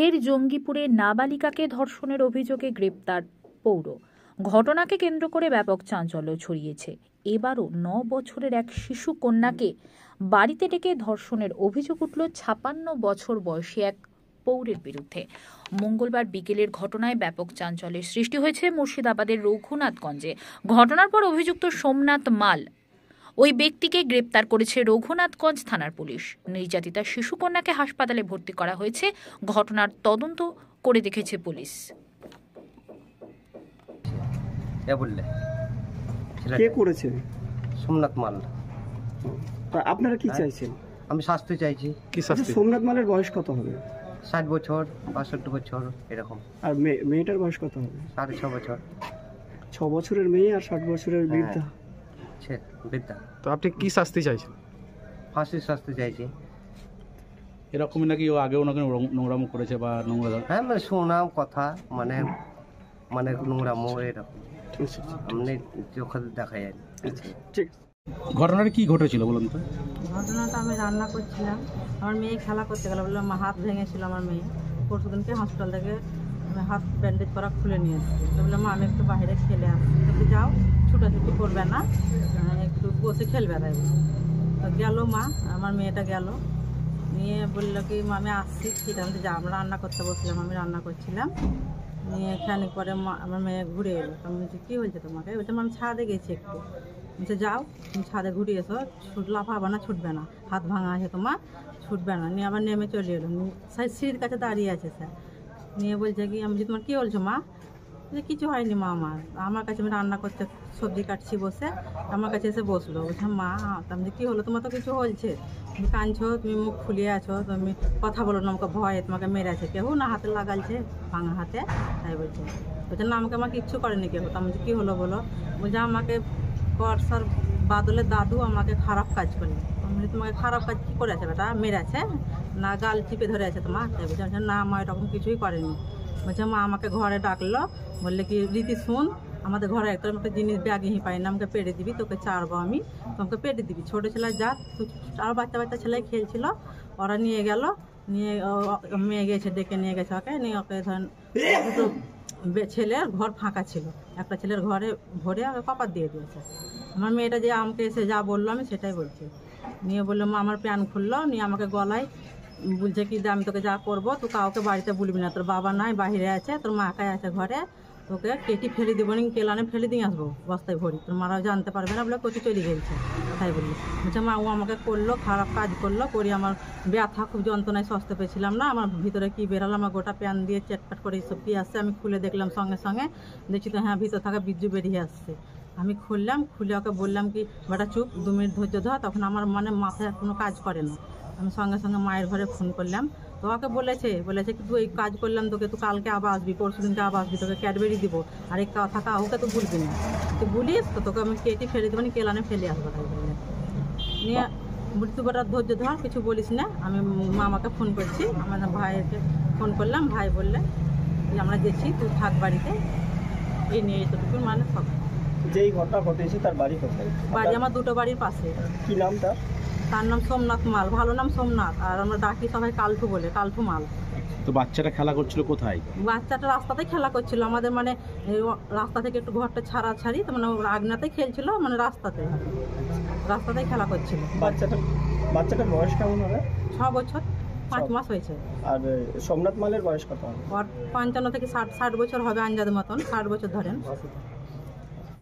ফের জঙ্গিপুরে নাবালিকাকে ধর্ষণের অভিযোগে গ্রেপ্তার পৌর। ঘটনাকে কেন্দ্র করে ব্যাপক চাঞ্চল্য ছড়িয়েছে। এবারও 9 বছরের এক শিশু কন্যাকে বাড়িতে ডেকে ধর্ষণের অভিযোগ উঠল 56 বছর বয়সী এক পৌরের বিরুদ্ধে। মঙ্গলবার বিকেলের ঘটনায় ব্যাপক চাঞ্চল্যের সৃষ্টি হয়েছে মুর্শিদাবাদের রঘুনাথগঞ্জে। ঘটনার পর অভিযুক্ত সোমনাথ মাল ওই ব্যক্তিকে গ্রেপ্তার করেছে রঘুনাথগঞ্জ থানার পুলিশ। নির্যাতিতা শিশুকন্যাকে হাসপাতালে ভর্তি করা হয়েছে। ঘটনার তদন্ত করে দেখেছে পুলিশ। কে করেছে? সোমনাথ মাল। আপনারা কি চাইছেন? আমি শাস্তি চাইছি। কি শাস্তি? সোমনাথ মালের বয়স কত হবে? 60 বছর 62 বছর এরকম। আর মেয়েটার বয়স কত হবে? 6.5 বছর। 6 বছরের মেয়ে আর 60 বছরের বৃদ্ধা। বৃদ্ধা। তো আপনি কি শাস্তি চাইছেন? ফাঁসির শাস্তি চাইছি। এরকমই নাকি ও আগেও নাকি নোংরামো করেছে বা নোংরা? হ্যাঁ, মানে শোনাম কথা, মানে নোংরামো এরকম এমনি চোখে দেখা যায়। ঠিক। ঘটনাটা কি ঘটেছিল বলুন তো? ঘটনাটা আমি রান্না করছিলাম, আমার মেয়ে খেলা করতে গেল, বললাম হাত ভেঙেছিল আমার মেয়ে। পরশুদিনকে হসপিটাল থেকে হাত ব্যান্ডেজ করা খুলে নিয়ে এসেছি। তো বললাম মা আমি একটু বাইরে খেলে আসছি। তো যাও, ছুটাছুটি করবে না, একটু বসে খেলবে। তাই তো গেল মা, আমার মেয়েটা গেল, নিয়ে বললো কি মা আমি আসছি। ঠিক আছে যা, আমরা রান্না করতে বসলাম, আমি রান্না করছিলাম। নিয়ে খানিক পরে আমার মেয়ে ঘুরে এলো। আমি বলছি কী হয়েছে তোমাকে? বলছে আমি ছাদে গেছি একটু। বলছে যাও তুমি ছাদে ঘুরে এসো, লাফাবে না, ছুটবে না, হাত ভাঙা আছে তোমার, ছুটবে না। নিয়ে আবার নেমে চলে এলো, সিঁড়ির কাছে দাঁড়িয়ে আছে স্যার। নিয়ে বলছে কি, আমি তোমার কী বলছো মা? যে কিছু হয়নি মা, আমার কাছে আমি রান্না করতে সবজি কাটছি বসে, আমার কাছে এসে বসলো। বলছে মা আমি কী হলো, তোমার তো কিছু হয়েছে, তুমি কাঁদছো, তুমি মুখ ফুলিয়ে আছো, তুমি কথা বলো না, আমাকে ভয়ে তোমাকে মেরেছে কেউ না, হাতে লাগালছে ভাঙা হাতে। তাই বলছে না আমাকে কিচ্ছু করেনি কেউ। আমি কী হলো বলো? বলছে আমাকে বর্ষার বাদলের দাদু আমাকে খারাপ কাজ করলো। আমি তোমাকে খারাপ কাজ কী করে আছে বেটা? মেরেছে না গাল চিপে ধরে আছে তোমার? তাই বলছে না মা এরকম কিছুই করেনি। বলছে মা আমাকে ঘরে ডাকলো, বললে কি রীতি শুন, আমাদের ঘরে একটা জিনিস ব্যাগই পাই না, আমাকে পেড়ে দিবি, তোকে চারবো আমি, তোমাকে পেড়ে দিবি। ছোটো ছেলে যা, আরও বাচ্চা ছেলে খেলছিল, ওরা নিয়ে গেল, নিয়ে মেয়ে গেছে, ডেকে নিয়ে গেছে ওকে। নিয়ে ওকে ধরেন দুটো ছেলের ঘর ফাঁকা ছিল, একটা ছেলের ঘরে ভরে ওকে কপার দিয়ে দিয়েছে। আমার মেয়েটা যে আমাকে এসে যা বললো আমি সেটাই বলছি। নিয়ে বললো মা আমার প্যান খুললো, নিয়ে আমাকে গলায় বলছে কি আমি তোকে যা করবো তো কাউকে বাড়িতে বলবি না, তোর বাবা নাই বাইরে আছে, তোর মা একাই আছে ঘরে, তোকে কেটে ফেলে দেবো নি, কেলানে ফেলে দিয়ে আসবো বস্তায় ভরি, তোর মারাও জানতে পারবে না, বলে কচি চলে গেছে। তাই বললি বলছে মা ও আমাকে করলো, খারাপ কাজ করলো, করি আমার ব্যথা খুব যন্ত্রণায় সস্তে পেয়েছিলাম না, আমার ভিতরে কি বেরালো, আমার গোটা প্যান দিয়ে চেটপাট করে এইসব কি আসছে। আমি খুলে দেখলাম সঙ্গে সঙ্গে, দেখছি তো হ্যাঁ ভিতর থাকা বীর্য বেরিয়ে আসছে। আমি খুললাম, খুলে ওকে বললাম কি বেটা চুপ, 2 মিনিট ধৈর্য ধর। তখন আমার মাথায় কোনো কাজ করে না। আমি সঙ্গে সঙ্গে মায়ের ঘরে ফোন করলাম, তো ওকে বলেছে কি তুই এই কাজ করলাম তোকে, তুই কালকে আবার আসবি, পরশু দিনকে আবার আসবি, তোকে ক্যাডবেরি দিব, আর এই কথা কাউকে তো বলবি না, তুই বলিস তো তোকে আমি কেটে ফেলে দেবো, কেলানে ফেলে আসবো। তাই বললেন। নিয়ে বলছি তুই বেটা ধৈর্য ধর, কিছু বলিস না। আমি মামাকে ফোন করছি, আমার ভাইকে ফোন করলাম, ভাই বললে আমরা দেখছি তুই থাক বাড়িতে, এই নিয়ে এতটুকু মানে সব। যেই ঘটনা ঘটেছে তার বাড়ি কোথায়? বাড়ি আমার দুটো বাড়ির পাশে। কি নাম তার? তার নাম সোমনাথ মাল, ভালো নাম সোমনাথ, আর আমরা ডাকি সবাই কালঠু বলে, কালঠু মাল। তো বাচ্চাটা খেলা করছিল কোথায়? বাচ্চাটা রাস্তাতে খেলা করছিল, আমাদের মানে রাস্তা থেকে একটু ঘরটা ছাড়াছাড়ি, তো মানে আগনাতেই খেলছিল, মানে রাস্তাতেই খেলা করছিল। বাচ্চাটার বয়স কেমন হবে? 6 বছর 5 মাস হয়েছে। আর সোমনাথ মালের বয়স কত হবে? 55 থেকে 60 বছর হবে আঞ্জাদ মতন, 60 বছর ধরেন।